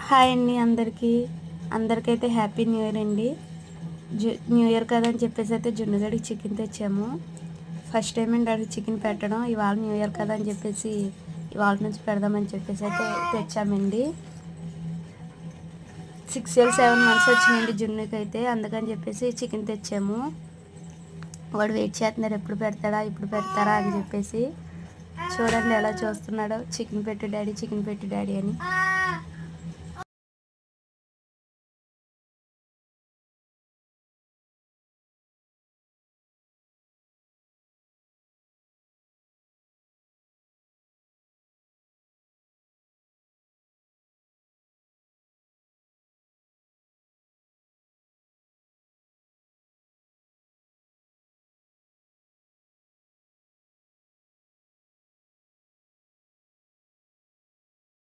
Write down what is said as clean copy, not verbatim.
Hi అండి అందరికైతే happy new year అండి. New year కదా అని చెప్పేసి అయితే జున్నుగడికి చికెన్ తెచ్చాము. ఫస్ట్ టైం అండి అది చికెన్ పెట్టడం. ఇవాళ న్యూ ఇయర్ కదా అని చెప్పేసి ఇవాళ నుంచి పెడదామని చెప్పేసి అయితే తెచ్చామండి. 6 years 7 months వచ్చినాయండి జున్నుకి అయితే. అందుకని చెప్పేసి చికెన్ తెచ్చాము. వాడు వెయిట్ చేస్తున్నారు, ఎప్పుడు పెడతారా అని చెప్పేసి. చూడండి ఎలా చూస్తున్నాడో, చికెన్ పెట్టు డాడీ అని.